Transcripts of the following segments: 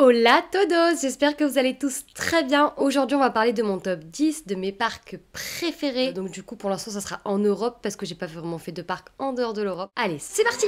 Hola todos, j'espère que vous allez tous très bien. Aujourd'hui on va parler de mon top 10 de mes parcs préférés. Donc du coup pour l'instant ça sera en Europe parce que j'ai pas vraiment fait de parc en dehors de l'Europe. Allez, c'est parti!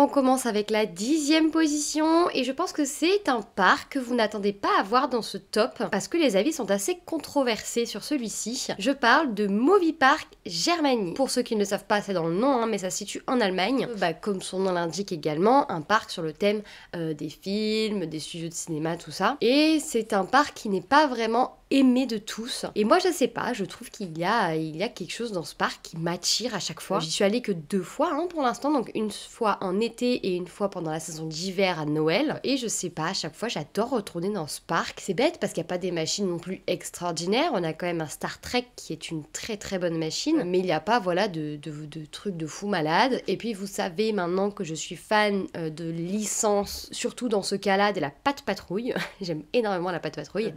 On commence avec la 10e position et je pense que c'est un parc que vous n'attendez pas à voir dans ce top parce que les avis sont assez controversés sur celui-ci. Je parle de Moviepark Germany. Pour ceux qui ne le savent pas, c'est dans le nom, mais ça se situe en Allemagne. Comme son nom l'indique également, un parc sur le thème des films, des studios de cinéma, tout ça. Et c'est un parc qui n'est pas vraiment aimé de tous. Et moi je sais pas, je trouve qu'il y a quelque chose dans ce parc qui m'attire à chaque fois. J'y suis allée que 2 fois pour l'instant, donc une fois en été et une fois pendant la saison d'hiver à Noël. Et je sais pas, à chaque fois j'adore retourner dans ce parc. C'est bête parce qu'il n'y a pas des machines non plus extraordinaires. On a quand même un Star Trek qui est une très très bonne machine, mais il n'y a pas voilà de trucs de fou malade. Et puis vous savez maintenant que je suis fan de licence, surtout dans ce cas-là de la Pat' Patrouille. J'aime énormément la Pat' Patrouille.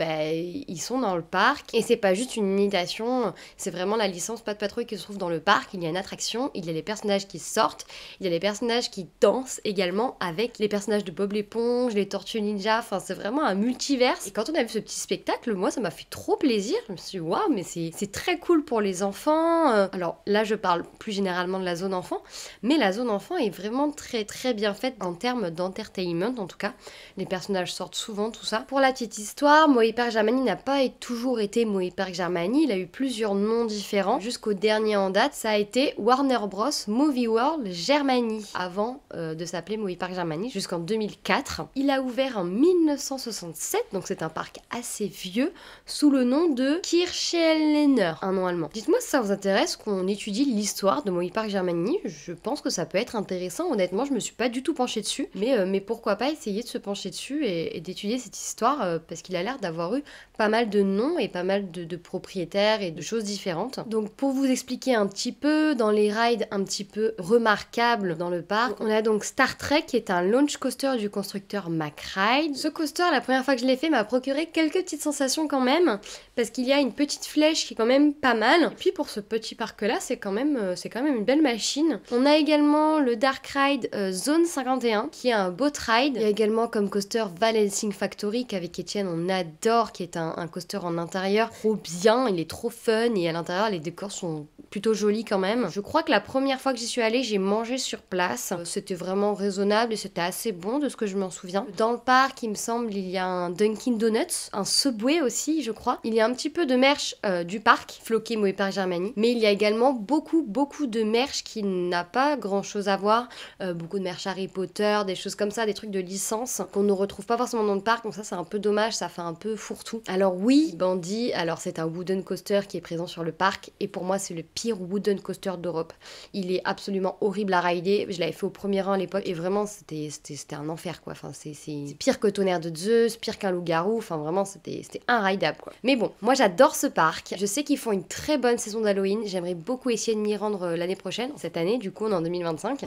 Ils sont dans le parc et c'est pas juste une imitation, c'est vraiment la licence Pat' Patrouille qui se trouve dans le parc. Il y a une attraction, il y a les personnages qui sortent, il y a les personnages qui dansent également avec les personnages de Bob l'éponge, les Tortues Ninja, enfin c'est vraiment un multiverse. Et quand on a vu ce petit spectacle, moi ça m'a fait trop plaisir. Je me suis dit waouh, mais c'est très cool pour les enfants. Alors là je parle plus généralement de la zone enfant, mais la zone enfant est vraiment très très bien faite en termes d'entertainment en tout cas. Les personnages sortent souvent, tout ça. Pour la petite histoire, Moviepark Germany n'a pas toujours été Moviepark Germany, il a eu plusieurs noms différents. Jusqu'au dernier en date, ça a été Warner Bros Movie World Germany, avant de s'appeler Moviepark Germany, jusqu'en 2004. Il a ouvert en 1967, donc c'est un parc assez vieux, sous le nom de Kirchhellener, un nom allemand. Dites-moi si ça vous intéresse qu'on étudie l'histoire de Moviepark Germany, je pense que ça peut être intéressant. Honnêtement, je me suis pas du tout penchée dessus, mais pourquoi pas essayer de se pencher dessus et d'étudier cette histoire, parce qu'il a l'air d'avoir eu pas mal de noms et pas mal de propriétaires et de choses différentes. Donc pour vous expliquer un petit peu, dans les rides un petit peu remarquables dans le parc, on a donc Star Trek qui est un launch coaster du constructeur McRide. Ce coaster, la première fois que je l'ai fait, m'a procuré quelques petites sensations quand même, parce qu'il y a une petite flèche qui est quand même pas mal. Et puis pour ce petit parc là, c'est quand même une belle machine. On a également le Dark Ride Zone 51 qui est un boat ride. Il y a également comme coaster Val Helsing Factory qu'avec Etienne on adore, qui est un coaster en intérieur trop bien, il est trop fun et à l'intérieur les décors sont plutôt jolis quand même. Je crois que la première fois que j'y suis allée, j'ai mangé sur place. C'était vraiment raisonnable et c'était assez bon de ce que je m'en souviens. Dans le parc, il me semble, il y a un Dunkin' Donuts, un Subway aussi, je crois. Il y a un petit peu de merch du parc, floqué Moviepark Germany, mais il y a également beaucoup de merch qui n'a pas grand chose à voir. Beaucoup de merch Harry Potter, des choses comme ça, des trucs de licence qu'on ne retrouve pas forcément dans le parc, donc ça c'est un peu dommage, ça fait un peu fourre-tout. Alors oui, Bandy, alors c'est un wooden coaster qui est présent sur le parc et pour moi c'est le pire wooden coaster d'Europe. Il est absolument horrible à rider, je l'avais fait au premier rang à l'époque et vraiment c'était un enfer quoi, enfin c'est pire que Tonnerre de Zeus, pire qu'un loup-garou, enfin vraiment c'était inridable quoi. Mais bon, moi j'adore ce parc, je sais qu'ils font une très bonne saison d'Halloween, j'aimerais beaucoup essayer de m'y rendre l'année prochaine, cette année du coup on est en 2025.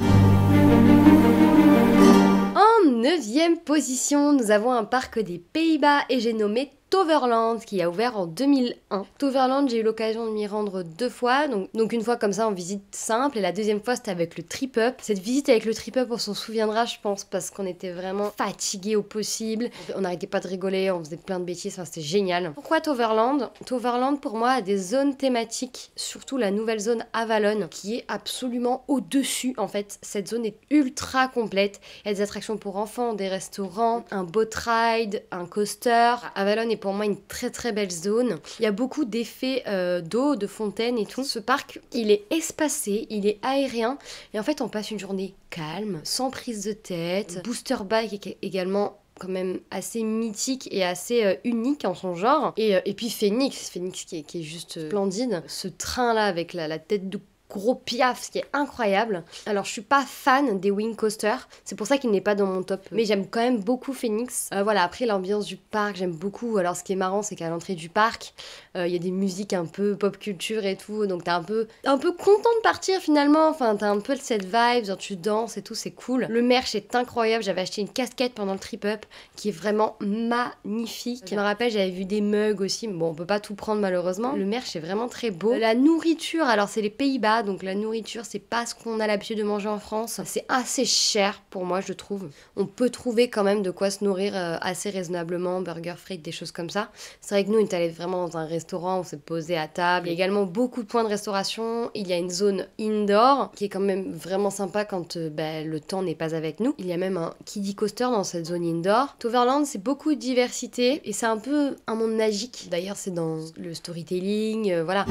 En 9e position, nous avons un parc des Pays-Bas et j'ai nommé Toverland qui a ouvert en 2001. Toverland, j'ai eu l'occasion de m'y rendre 2 fois, donc une fois comme ça en visite simple et la deuxième fois c'était avec le trip-up. Cette visite avec le trip-up on s'en souviendra je pense parce qu'on était vraiment fatigués au possible, on n'arrêtait pas de rigoler, on faisait plein de bêtises, enfin c'était génial. Pourquoi Toverland? Toverland pour moi a des zones thématiques, surtout la nouvelle zone Avalon qui est absolument au-dessus en fait. Cette zone est ultra complète, il y a des attractions pour enfants, des restaurants, un boat ride, un coaster. Avalon est pour moi une très belle zone. Il y a beaucoup d'effets d'eau, de fontaines et tout. Ce parc, il est espacé, il est aérien et en fait on passe une journée calme, sans prise de tête. Booster Bike est également quand même assez mythique et assez unique en son genre. Et puis Phoenix qui est juste splendide. Ce train là avec la tête de gros piaf, ce qui est incroyable. Alors je suis pas fan des Wing Coasters, c'est pour ça qu'il n'est pas dans mon top, mais j'aime quand même beaucoup Phoenix. Voilà, après l'ambiance du parc, j'aime beaucoup. Alors ce qui est marrant, c'est qu'à l'entrée du parc, il y a des musiques un peu pop culture et tout, donc t'es un peu content de partir finalement. Enfin, t'as un peu cette vibe, genre tu danses et tout, c'est cool. Le merch est incroyable, j'avais acheté une casquette pendant le trip-up qui est vraiment magnifique. Je me rappelle, j'avais vu des mugs aussi, mais bon, on peut pas tout prendre malheureusement. Le merch est vraiment très beau. La nourriture, alors c'est les Pays-Bas, donc la nourriture, c'est pas ce qu'on a l'habitude de manger en France. C'est assez cher pour moi, je trouve. On peut trouver quand même de quoi se nourrir assez raisonnablement, burger, frites, des choses comme ça. C'est vrai que nous, on est allé vraiment dans un restaurant, on s'est posé à table. Il y a également beaucoup de points de restauration. Il y a une zone indoor qui est quand même vraiment sympa quand le temps n'est pas avec nous. Il y a même un kiddie coaster dans cette zone indoor. Toverland, c'est beaucoup de diversité et c'est un peu un monde magique. D'ailleurs, c'est dans le storytelling, voilà.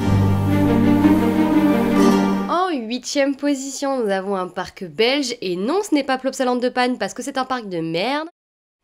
En 8ème position, nous avons un parc belge, et non, ce n'est pas Plopsaland de Panne parce que c'est un parc de merde.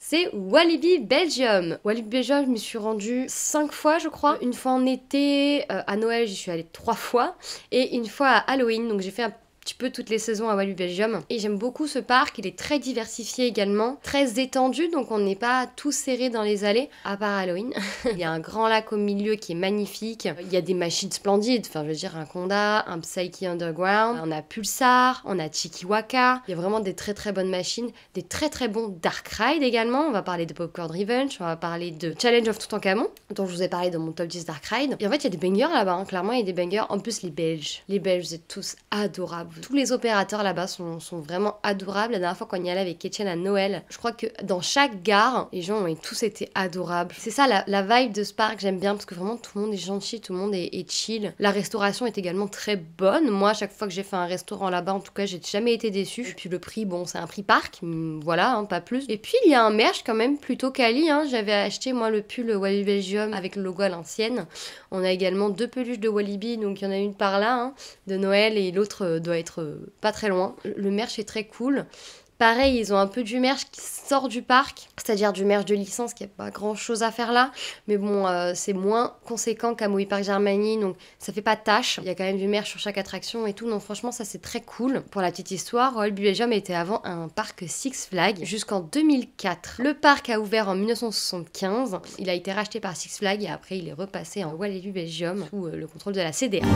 C'est Walibi Belgium. Walibi Belgium, je me suis rendue 5 fois, je crois. Une fois en été, à Noël, j'y suis allée 3 fois, et une fois à Halloween, donc j'ai fait un petit peu toutes les saisons à Walibi Belgium. Et j'aime beaucoup ce parc, il est très diversifié également, très étendu, donc on n'est pas tout serré dans les allées, à part Halloween. Il y a un grand lac au milieu qui est magnifique, il y a des machines splendides, enfin je veux dire un Conda, un Psyche Underground, on a Pulsar, on a Chikiwaka, il y a vraiment des très très bonnes machines, des très très bons Dark Ride également, on va parler de Popcorn Revenge, on va parler de Challenge of Toutankhamon, dont je vous ai parlé dans mon top 10 Dark Ride. Et en fait il y a des bangers là-bas, hein. Clairement il y a des bangers, en plus les Belges, vous êtes tous adorables. Tous les opérateurs là-bas sont vraiment adorables. La dernière fois qu'on y allait avec Etienne à Noël, je crois que dans chaque gare, les gens ont tous été adorables. C'est ça la vibe de ce parc, j'aime bien parce que vraiment tout le monde est gentil, tout le monde est chill. La restauration est également très bonne. Moi, à chaque fois que j'ai fait un restaurant là-bas, en tout cas, j'ai jamais été déçue. Et puis le prix, bon, c'est un prix parc, voilà, hein, pas plus. Et puis il y a un merch quand même plutôt quali, hein. J'avais acheté moi le pull Walibi Belgium avec le logo à l'ancienne. On a également 2 peluches de Walibi, donc il y en a une par là, hein, de Noël, et l'autre doit être pas très loin. Le merch est très cool. Pareil, ils ont un peu du merch qui sort du parc, c'est-à-dire du merch de licence, qui a pas grand-chose à faire là. Mais bon, c'est moins conséquent qu'à Movie Park Germany, donc ça fait pas tâche. Il y a quand même du merch sur chaque attraction et tout, donc franchement, ça c'est très cool. Pour la petite histoire, Walibi Belgium était avant un parc Six Flags jusqu'en 2004. Le parc a ouvert en 1975. Il a été racheté par Six Flags et après il est repassé en Walibi Belgium sous le contrôle de la CDA.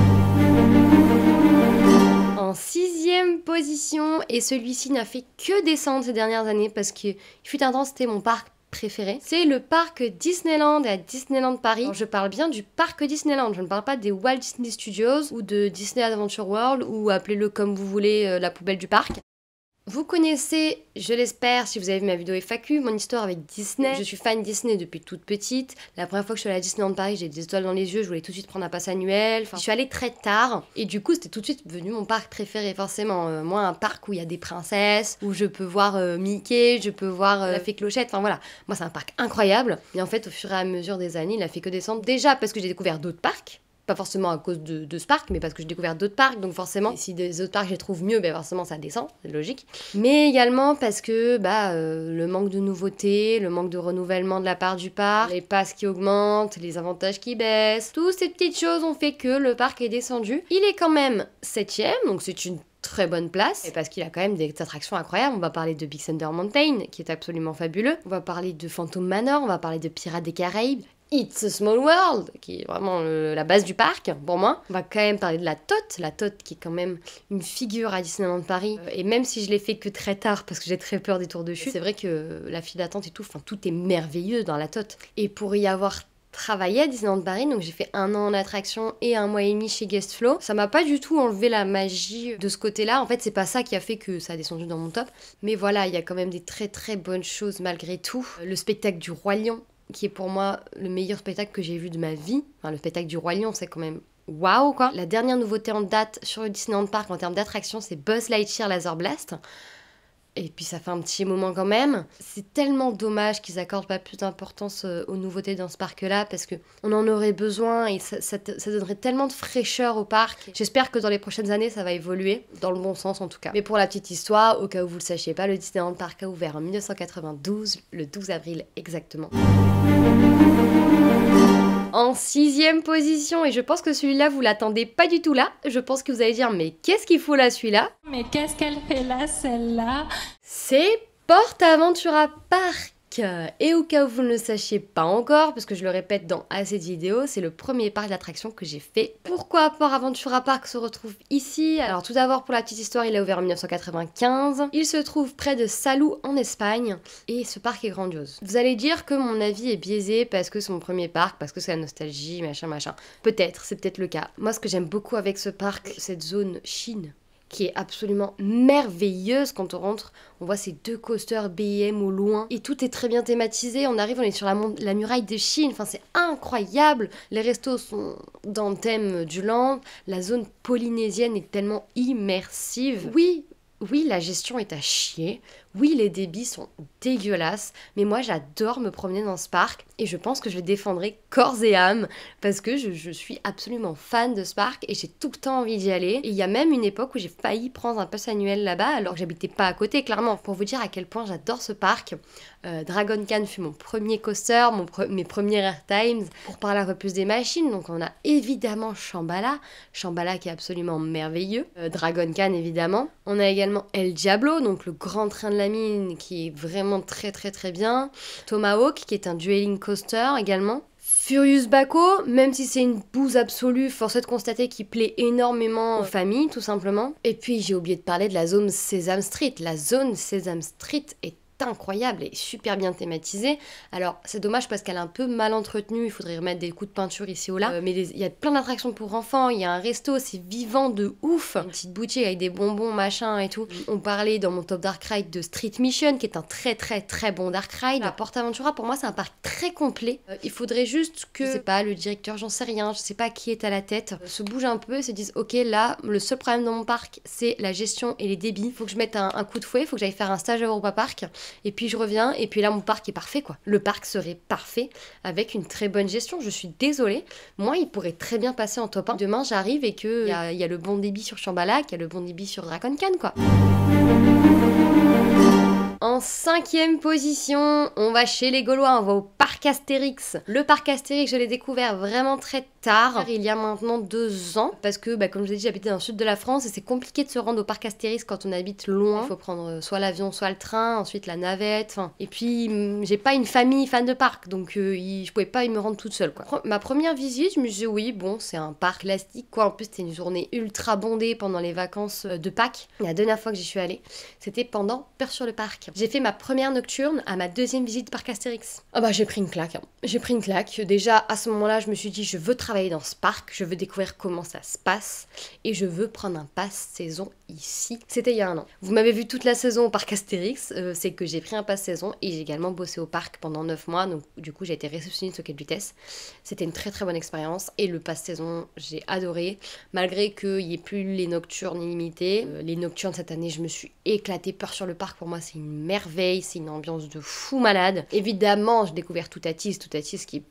En 6ème position, et celui-ci n'a fait que descendre ces dernières années parce qu'il fut un temps, c'était mon parc préféré. C'est le parc Disneyland à Disneyland Paris. Alors, je parle bien du parc Disneyland, je ne parle pas des Walt Disney Studios ou de Disney Adventure World ou appelez-le comme vous voulez, la poubelle du parc. Vous connaissez, je l'espère, si vous avez vu ma vidéo FAQ, mon histoire avec Disney. Je suis fan Disney depuis toute petite. La première fois que je suis allée à Disneyland Paris, j'ai des étoiles dans les yeux, je voulais tout de suite prendre un pass annuel. Enfin, je suis allée très tard et du coup, c'était tout de suite devenu mon parc préféré, forcément. Moi, un parc où il y a des princesses, où je peux voir Mickey, je peux voir la fée Clochette. Enfin voilà, moi, c'est un parc incroyable. Et en fait, au fur et à mesure des années, il a fait que descendre. Déjà parce que j'ai découvert d'autres parcs. Pas forcément à cause de ce parc, mais parce que j'ai découvert d'autres parcs, donc forcément, si des autres parcs je les trouve mieux, ben forcément ça descend, c'est logique. Mais également parce que le manque de nouveautés, le manque de renouvellement de la part du parc, les passes qui augmentent, les avantages qui baissent, toutes ces petites choses ont fait que le parc est descendu. Il est quand même 7ème, donc c'est une très bonne place, et parce qu'il a quand même des attractions incroyables. On va parler de Big Thunder Mountain, qui est absolument fabuleux. On va parler de Phantom Manor, on va parler de Pirates des Caraïbes, It's a Small World, qui est vraiment la base du parc, pour moi. On va quand même parler de la Tote qui est quand même une figure à Disneyland Paris. Et même si je l'ai fait que très tard, parce que j'ai très peur des tours de chute, c'est vrai que la file d'attente et tout, enfin tout est merveilleux dans la Tote. Et pour y avoir travaillé à Disneyland Paris, donc j'ai fait 1 an en attraction et 1 mois et demi chez Guestflow. Ça m'a pas du tout enlevé la magie de ce côté-là. En fait, c'est pas ça qui a fait que ça a descendu dans mon top. Mais voilà, il y a quand même des très très bonnes choses malgré tout. Le spectacle du Roi Lion, qui est pour moi le meilleur spectacle que j'ai vu de ma vie. Enfin, le spectacle du Roi Lion, c'est quand même waouh, quoi. La dernière nouveauté en date sur le Disneyland Park en termes d'attraction, c'est Buzz Lightyear Laser Blast. Et puis ça fait un petit moment quand même. C'est tellement dommage qu'ils accordent pas plus d'importance aux nouveautés dans ce parc-là, parce qu'on en aurait besoin et ça donnerait tellement de fraîcheur au parc. J'espère que dans les prochaines années, ça va évoluer, dans le bon sens en tout cas. Mais pour la petite histoire, au cas où vous le sachiez pas, le Disneyland Park a ouvert en 1992, le 12 avril exactement. En 6e position, et je pense que celui-là vous l'attendez pas du tout là, je pense que vous allez dire mais qu'est-ce qu'il faut là celui-là? Mais qu'est-ce qu'elle fait là celle-là? C'est PortAventura Park. Et au cas où vous ne le sachiez pas encore, parce que je le répète dans assez de vidéos, c'est le premier parc d'attractions que j'ai fait. Pourquoi PortAventura Park se retrouve ici? Alors tout d'abord, pour la petite histoire, il a ouvert en 1995. Il se trouve près de Salou en Espagne et ce parc est grandiose. Vous allez dire que mon avis est biaisé parce que c'est mon premier parc, parce que c'est la nostalgie, machin machin. Peut-être, c'est peut-être le cas. Moi ce que j'aime beaucoup avec ce parc, cette zone Chine, qui est absolument merveilleuse. Quand on rentre, on voit ces 2 coasters BM au loin et tout est très bien thématisé. On arrive, on est sur la muraille de Chine, enfin c'est incroyable. Les restos sont dans le thème du land, la zone polynésienne est tellement immersive. Oui, la gestion est à chier. Oui, les débits sont dégueulasses, mais moi j'adore me promener dans ce parc et je pense que je le défendrai corps et âme parce que je suis absolument fan de ce parc et j'ai tout le temps envie d'y aller. Et il y a même une époque où j'ai failli prendre un pass annuel là-bas alors que j'habitais pas à côté, clairement. Pour vous dire à quel point j'adore ce parc, Dragon Khan fut mon premier coaster, mes premiers airtimes. Pour parler un peu plus des machines, donc on a évidemment Shambhala qui est absolument merveilleux, Dragon Khan évidemment. On a également El Diablo, donc le grand train de la mine qui est vraiment très très très bien. Tomahawk qui est un dueling coaster également. Furious Baco, même si c'est une bouse absolue, force est de constater qu'il plaît énormément aux familles tout simplement. Et puis j'ai oublié de parler de la zone Sesame Street. La zone Sesame Street est incroyable et super bien thématisée. Alors c'est dommage parce qu'elle est un peu mal entretenue, il faudrait remettre des coups de peinture ici ou là, mais il y a plein d'attractions pour enfants, il y a un resto, c'est vivant de ouf, une petite boutique avec des bonbons machin et tout. On parlait dans mon top Dark Ride de Street Mission qui est un très très très bon Dark Ride. PortAventura pour moi c'est un parc très complet, il faudrait juste que, je sais pas, le directeur, j'en sais rien, je sais pas qui est à la tête, se bouge un peu et se dise ok là le seul problème dans mon parc c'est la gestion et les débits, faut que je mette un coup de fouet, faut que j'aille faire un stage à Europa Park. Et puis je reviens, et puis là mon parc est parfait quoi. Le parc serait parfait avec une très bonne gestion, je suis désolée. Moi il pourrait très bien passer en top 1. Demain j'arrive et qu'il y a le bon débit sur Shambhala, qu'il y a le bon débit sur Dragon Khan quoi. En 5e position, on va chez les Gaulois, on va au parc Astérix. Le parc Astérix, je l'ai découvert vraiment très tard, il y a maintenant 2 ans, parce que comme je vous ai dit, j'habitais dans le sud de la France et c'est compliqué de se rendre au parc Astérix quand on habite loin. Il faut prendre soit l'avion, soit le train, ensuite la navette, et puis j'ai pas une famille fan de parc, donc je pouvais pas me rendre toute seule quoi. Ma première visite, je me suis dit oui, bon, c'est un parc classique quoi, en plus c'était une journée ultra bondée pendant les vacances de Pâques. La dernière fois que j'y suis allée, c'était pendant Peur sur le parc. J'ai fait ma première nocturne à ma 2e visite parc Astérix. Ah bah j'ai pris une claque, hein. J'ai pris une claque. Déjà à ce moment-là, je me suis dit je veux travailler dans ce parc, je veux découvrir comment ça se passe et je veux prendre un pass saison ici. C'était il y a 1 an. Vous m'avez vu toute la saison au parc Astérix, c'est que j'ai pris un pass saison et j'ai également bossé au parc pendant 9 mois, donc du coup j'ai été réceptionniste au quai de vitesse. C'était une très très bonne expérience et le pass saison j'ai adoré, malgré qu'il n'y ait plus les nocturnes illimitées. Les nocturnes cette année je me suis éclatée. Peur sur le parc pour moi c'est une merveille, c'est une ambiance de fou malade. Évidemment j'ai découvert Toutatis qui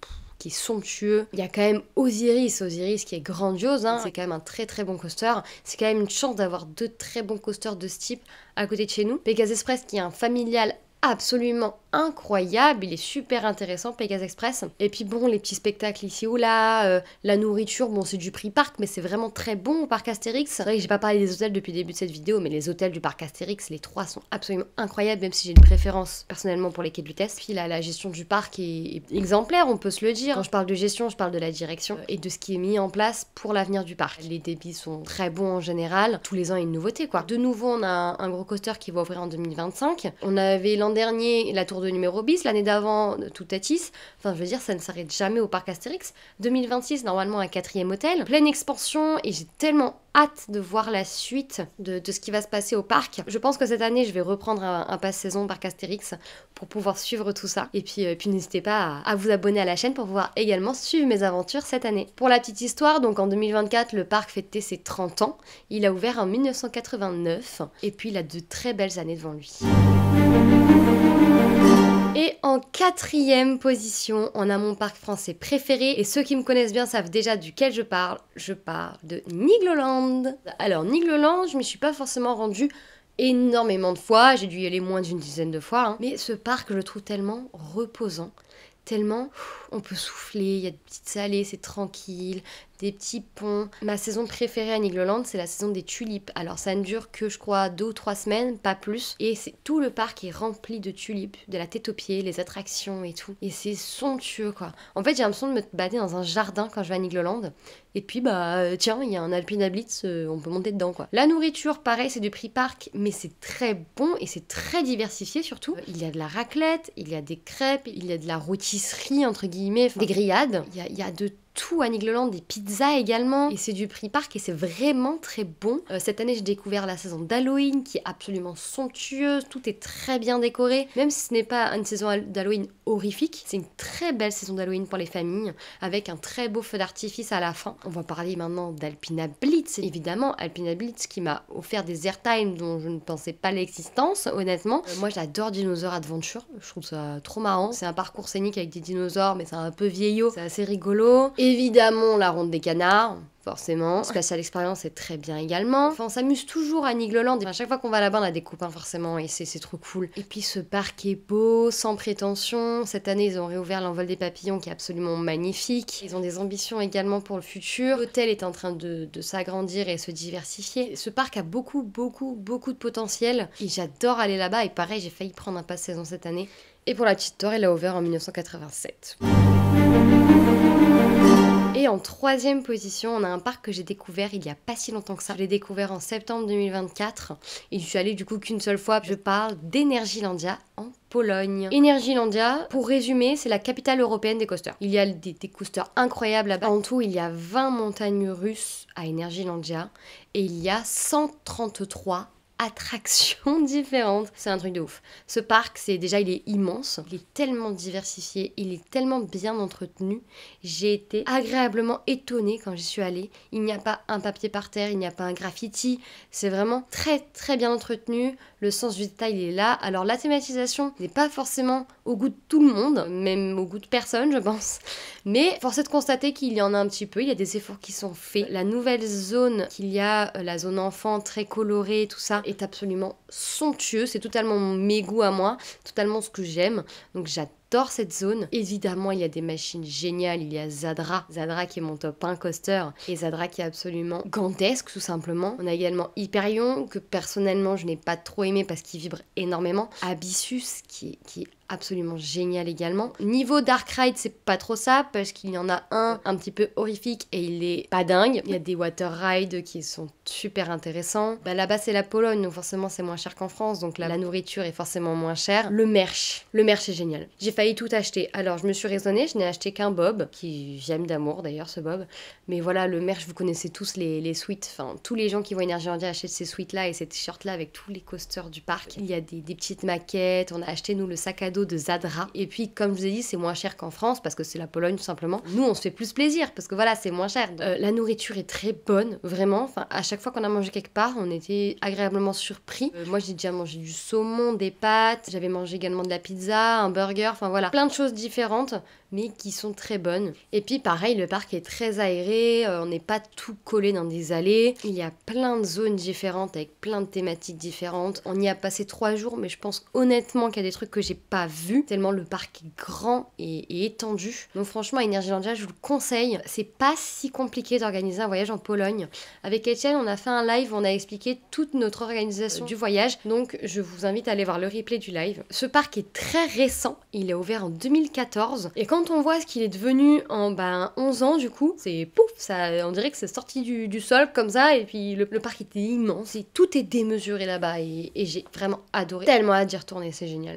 est somptueux. Il y a quand même Osiris qui est grandiose, hein. C'est quand même un très très bon coaster. C'est quand même une chance d'avoir 2 très bons coasters de ce type à côté de chez nous. Pegasus Express qui est un familial absolument incroyable, il est super intéressant Pegasus Express. Et puis bon, les petits spectacles ici ou là, la nourriture, bon c'est du prix parc mais c'est vraiment très bon au parc Astérix. C'est vrai que j'ai pas parlé des hôtels depuis le début de cette vidéo, mais les hôtels du parc Astérix, les 3 sont absolument incroyables, même si j'ai une préférence personnellement pour les quais de vitesse. Puis là, la gestion du parc est exemplaire, on peut se le dire. Quand je parle de gestion, je parle de la direction et de ce qui est mis en place pour l'avenir du parc. Les débits sont très bons en général, tous les ans il y a une nouveauté quoi. De nouveau, on a un gros coaster qui va ouvrir en 2025. On avait l'an dernier la tour de numéro bis, l'année d'avant Toutatis. Enfin, je veux dire, ça ne s'arrête jamais au parc Astérix. 2026, normalement, un 4e hôtel. Pleine expansion et j'ai tellement hâte de voir la suite de ce qui va se passer au parc. Je pense que cette année, je vais reprendre un pass saison parc Astérix pour pouvoir suivre tout ça. Et puis n'hésitez pas à vous abonner à la chaîne pour pouvoir également suivre mes aventures cette année. Pour la petite histoire, donc en 2024, le parc fêtait ses 30 ans. Il a ouvert en 1989 et puis il a de très belles années devant lui. Et en 4e position, on a mon parc français préféré. Et ceux qui me connaissent bien savent déjà duquel je parle. Je parle de Nigloland. Alors Nigloland, je m'y suis pas forcément rendue énormément de fois. J'ai dû y aller moins d'1 dizaine de fois. Mais ce parc, je le trouve tellement reposant, tellement. On peut souffler, il y a des petites allées, c'est tranquille, des petits ponts. Ma saison préférée à Nigloland, c'est la saison des tulipes. Alors ça ne dure que, je crois, 2 ou 3 semaines, pas plus. Et tout le parc est rempli de tulipes, de la tête aux pieds, les attractions et tout. Et c'est somptueux, quoi. En fait, j'ai l'impression de me balader dans un jardin quand je vais à Nigloland. Et puis, tiens, il y a un Alpina Blitz, on peut monter dedans, quoi. La nourriture, pareil, c'est du prix parc, mais c'est très bon et c'est très diversifié, surtout. Il y a de la raclette, il y a des crêpes, il y a de la rôtisserie, entre guillemets, des grillades. Il y a de tout à Nigloland, des pizzas également, et c'est du prix parc et c'est vraiment très bon. Cette année j'ai découvert la saison d'Halloween qui est absolument somptueuse, tout est très bien décoré, même si ce n'est pas une saison d'Halloween horrifique, c'est une très belle saison d'Halloween pour les familles, avec un très beau feu d'artifice à la fin. On va parler maintenant d'Alpina Blitz, évidemment, Alpina Blitz qui m'a offert des airtime dont je ne pensais pas l'existence, honnêtement. Moi j'adore Dinosaur Adventure, je trouve ça trop marrant, c'est un parcours scénique avec des dinosaures, mais c'est un peu vieillot, c'est assez rigolo. Évidemment, la ronde des canards, forcément. Spatial Experience est très bien également. Enfin, on s'amuse toujours à Nigloland. À chaque fois qu'on va là-bas, on a des copains, forcément, et c'est trop cool. Et puis, ce parc est beau, sans prétention. Cette année, ils ont réouvert l'Envol des Papillons, qui est absolument magnifique. Ils ont des ambitions également pour le futur. L'hôtel est en train de s'agrandir et se diversifier. Ce parc a beaucoup de potentiel. Et j'adore aller là-bas. Et pareil, j'ai failli prendre un pass saison cette année. Et pour la petite tour, il a ouvert en 1987. Et en 3e position, on a un parc que j'ai découvert il y a pas si longtemps que ça. Je l'ai découvert en septembre 2024 et je suis allée du coup qu'une seule fois. Je parle d'Energylandia en Pologne. Energylandia, pour résumer, c'est la capitale européenne des coasters. Il y a des coasters incroyables là-bas. En tout, il y a 20 montagnes russes à Energylandia et il y a 133 attractions différentes. C'est un truc de ouf. Ce parc, il est immense, il est tellement diversifié, il est tellement bien entretenu. J'ai été agréablement étonnée quand j'y suis allée. Il n'y a pas un papier par terre, il n'y a pas un graffiti. C'est vraiment très bien entretenu. Le sens du détail, il est là. Alors la thématisation n'est pas forcément au goût de tout le monde, même au goût de personne, je pense. Mais force est de constater qu'il y en a un petit peu. Il y a des efforts qui sont faits. La nouvelle zone qu'il y a, la zone enfant très colorée, tout ça, est absolument somptueux, c'est totalement mes goûts à moi, totalement ce que j'aime, donc j'adore cette zone. Évidemment, il y a des machines géniales, il y a Zadra qui est mon top 1 coaster, et Zadra qui est absolument gigantesque tout simplement. On a également Hyperion, que personnellement je n'ai pas trop aimé parce qu'il vibre énormément. Abyssus, qui est absolument génial également. Niveau Dark Ride, c'est pas trop ça, parce qu'il y en a un petit peu horrifique et il est pas dingue. Il y a des Water Rides qui sont super intéressants. Là-bas, c'est la Pologne, donc forcément, c'est moins cher qu'en France, donc la nourriture est forcément moins chère. Le merch est génial. J'ai failli tout acheter. Alors, je me suis raisonnée, je n'ai acheté qu'un bob, qui j'aime d'amour d'ailleurs, ce bob. Mais voilà, le merch, vous connaissez tous les suites. Enfin, tous les gens qui vont Energylandia achètent ces suites-là et ces t-shirts-là avec tous les coasters du parc. Il y a des petites maquettes. On a acheté, nous, le sac à dos de Zadra. Et puis, comme je vous ai dit, c'est moins cher qu'en France parce que c'est la Pologne, tout simplement. Nous, on se fait plus plaisir parce que voilà, c'est moins cher. La nourriture est très bonne, vraiment. Enfin, à chaque fois qu'on a mangé quelque part, on était agréablement surpris. Moi, j'ai déjà mangé du saumon, des pâtes. J'avais mangé également de la pizza, un burger. Enfin, voilà. Plein de choses différentes, mais qui sont très bonnes. Et puis, pareil, le parc est très aéré. On n'est pas tout collé dans des allées. Il y a plein de zones différentes avec plein de thématiques différentes. On y a passé 3 jours, mais je pense honnêtement qu'il y a des trucs que j'ai pas vus, tellement le parc est grand et étendu. Donc franchement, Energylandia, je vous le conseille. C'est pas si compliqué d'organiser un voyage en Pologne. Avec Etienne, on a fait un live, on a expliqué toute notre organisation du voyage. Donc je vous invite à aller voir le replay du live. Ce parc est très récent. Il est ouvert en 2014. Et quand on voit ce qu'il est devenu en 11 ans, du coup, c'est pouf, ça, on dirait que c'est sorti du sol comme ça. Et puis le parc était immense. Et tout est démesuré là-bas. Et j'ai vraiment adoré. Tellement hâte d'y retourner, c'est génial.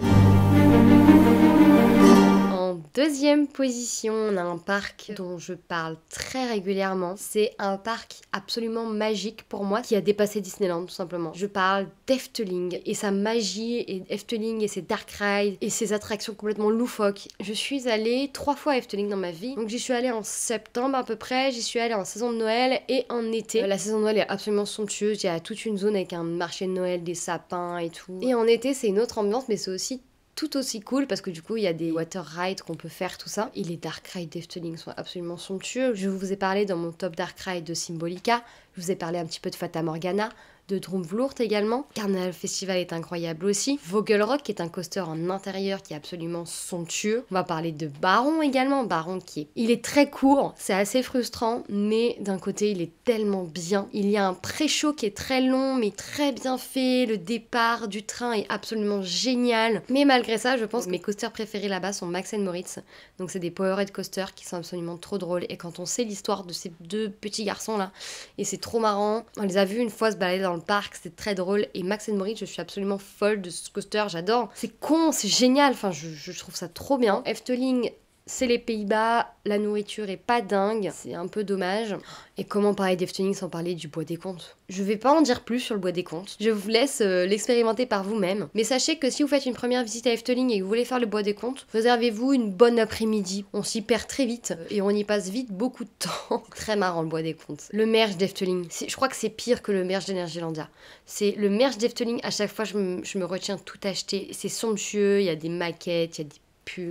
En 2e position, on a un parc dont je parle très régulièrement. C'est un parc absolument magique pour moi qui a dépassé Disneyland tout simplement. Je parle d'Efteling et sa magie, et Efteling et ses dark rides et ses attractions complètement loufoques. Je suis allée 3 fois à Efteling dans ma vie. Donc j'y suis allée en septembre à peu près, j'y suis allée en saison de Noël et en été. La saison de Noël est absolument somptueuse, il y a toute une zone avec un marché de Noël, des sapins et tout. Et en été, c'est une autre ambiance, mais c'est aussi tout aussi cool parce que du coup il y a des water rides qu'on peut faire, tout ça, et les dark rides d'Efteling sont absolument somptueux. Je vous ai parlé dans mon top dark ride de Symbolica, je vous ai parlé un petit peu de Fata Morgana, de Droomvloert également. Carnaval Festival est incroyable aussi. Vogelrock qui est un coaster en intérieur qui est absolument somptueux. On va parler de Baron également. Baron il est très court, c'est assez frustrant, mais d'un côté il est tellement bien. Il y a un pré-show qui est très long mais très bien fait. Le départ du train est absolument génial. Mais malgré ça, je pense que mes coasters préférés là-bas sont Max & Moritz. Donc c'est des Powerhead coasters qui sont absolument trop drôles. Et quand on sait l'histoire de ces deux petits garçons là, et c'est trop marrant. On les a vus une fois se balader dans le parc, c'était très drôle. Et Max & Moritz, je suis absolument folle de ce coaster, j'adore. C'est con, c'est génial, enfin je trouve ça trop bien. Efteling, c'est les Pays-Bas, la nourriture est pas dingue, c'est un peu dommage. Et comment parler d'Efteling sans parler du Bois des Contes? Je vais pas en dire plus sur le Bois des Contes, je vous laisse l'expérimenter par vous-même. Mais sachez que si vous faites une première visite à Efteling et que vous voulez faire le Bois des Contes, réservez-vous une bonne après-midi. On s'y perd très vite et on y passe vite beaucoup de temps. Très marrant le Bois des Contes. Le merge d'Efteling, je crois que c'est pire que le merge d'Energylandia. C'est le merge d'Efteling, à chaque fois je me retiens tout acheter. C'est somptueux, il y a des maquettes, il y a des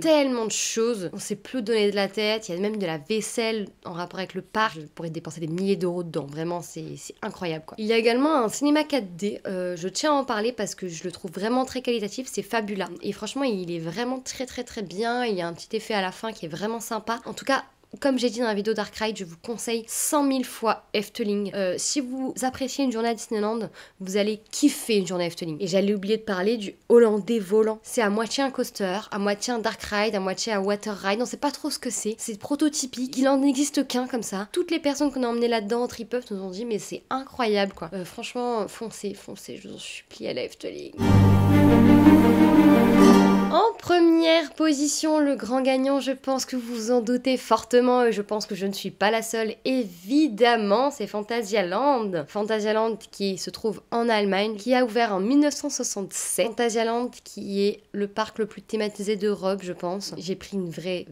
tellement de choses, on sait plus où donner de la tête, il y a même de la vaisselle en rapport avec le parc, je pourrais dépenser des milliers d'euros dedans, vraiment c'est incroyable quoi. Il y a également un cinéma 4D, je tiens à en parler parce que je le trouve vraiment très qualitatif, c'est Fabula, et franchement il est vraiment très bien, il y a un petit effet à la fin qui est vraiment sympa, en tout cas. Comme j'ai dit dans la vidéo Dark Ride, je vous conseille 100 000 fois Efteling. Si vous appréciez une journée à Disneyland, vous allez kiffer une journée à Efteling. Et j'allais oublier de parler du Hollandais volant. C'est à moitié un coaster, à moitié un Dark Ride, à moitié un Water Ride. On sait pas trop ce que c'est. C'est prototypique. Il en existe qu'un comme ça. Toutes les personnes qu'on a emmenées là-dedans en Trip-Up nous ont dit mais c'est incroyable quoi. Franchement, foncez, je vous en supplie, à la Efteling. En première position, le grand gagnant, je pense que vous vous en doutez fortement et je pense que je ne suis pas la seule. Évidemment, c'est Phantasialand. Phantasialand qui se trouve en Allemagne, qui a ouvert en 1967. Phantasialand qui est le parc le plus thématisé d'Europe, je pense. J'ai pris une vraie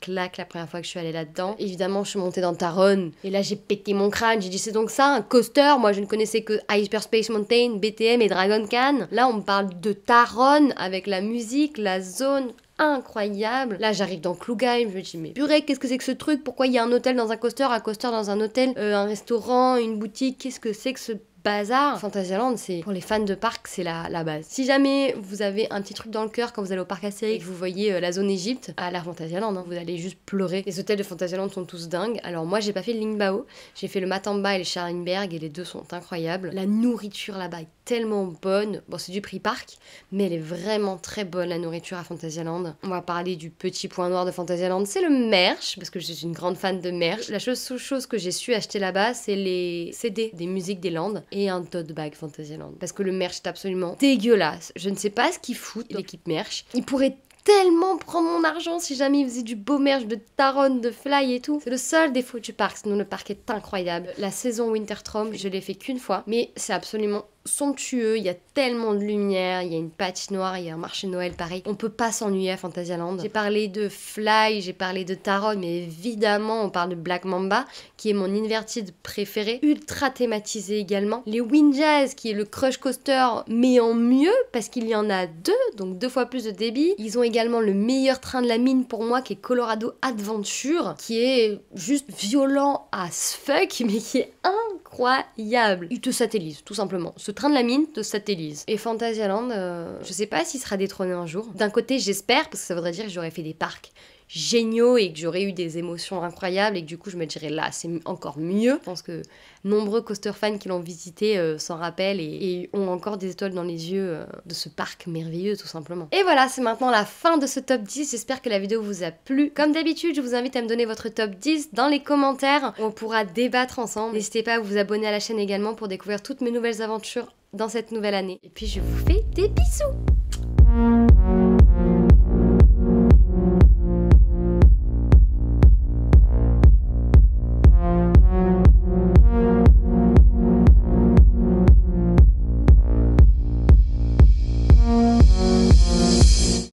claque la première fois que je suis allée là-dedans. Évidemment, je suis montée dans Taron et là j'ai pété mon crâne. J'ai dit c'est donc ça, un coaster? Moi je ne connaissais que Hyperspace Mountain, BTM et Dragon Khan. Là on me parle de Taron avec la musique, la zone incroyable. Là j'arrive dans Klugheim, je me dis mais purée qu'est-ce que c'est que ce truc? Pourquoi il y a un hôtel dans un coaster dans un hôtel, un restaurant, une boutique? Qu'est-ce que c'est que ce bazar? Phantasialand, c'est pour les fans de parc, c'est la base. Si jamais vous avez un petit truc dans le cœur quand vous allez au parc Astérix, vous voyez la zone Égypte à la Phantasialand, hein, vous allez juste pleurer. Les hôtels de Phantasialand sont tous dingues. Alors moi j'ai pas fait le Lingbao, j'ai fait le Matamba et le Scharalenberg et les deux sont incroyables. La nourriture là-bas est tellement bonne. Bon c'est du prix parc, mais elle est vraiment très bonne la nourriture à Phantasialand. On va parler du petit point noir de Phantasialand, c'est le merch, parce que je suis une grande fan de merch. La seule chose que j'ai su acheter là-bas, c'est les CD des musiques des Landes et un tote bag Phantasialand. Parce que le merch est absolument dégueulasse. Je ne sais pas ce qu'ils foutent, l'équipe merch. Ils pourraient tellement prendre mon argent si jamais ils faisaient du beau merch de Taron, de Fly et tout. C'est le seul défaut du parc, sinon le parc est incroyable. La saison Wintertrom, je l'ai fait qu'une fois, mais c'est absolument somptueux, il y a tellement de lumière, il y a une patinoire, il y a un marché de Noël pareil. On peut pas s'ennuyer à Phantasialand. J'ai parlé de Fly, j'ai parlé de Taron, mais évidemment on parle de Black Mamba, qui est mon inverted préféré, ultra thématisé également. Les Windjazz, qui est le crush coaster, mais en mieux, parce qu'il y en a deux, donc 2 fois plus de débit. Ils ont également le meilleur train de la mine pour moi, qui est Colorado Adventure, qui est juste violent as fuck, mais qui est incroyable. Il te satellise, tout simplement. Ce train de la mine te satellise. Et Phantasialand, je sais pas s'il sera détrôné un jour. D'un côté, j'espère, parce que ça voudrait dire que j'aurais fait des parcs géniaux et que j'aurais eu des émotions incroyables et que du coup je me dirais là c'est encore mieux. Je pense que nombreux coaster fans qui l'ont visité s'en rappellent et ont encore des étoiles dans les yeux de ce parc merveilleux tout simplement. Et voilà, c'est maintenant la fin de ce top 10, j'espère que la vidéo vous a plu. Comme d'habitude, je vous invite à me donner votre top 10 dans les commentaires, on pourra débattre ensemble. N'hésitez pas à vous abonner à la chaîne également pour découvrir toutes mes nouvelles aventures dans cette nouvelle année. Et puis je vous fais des bisous.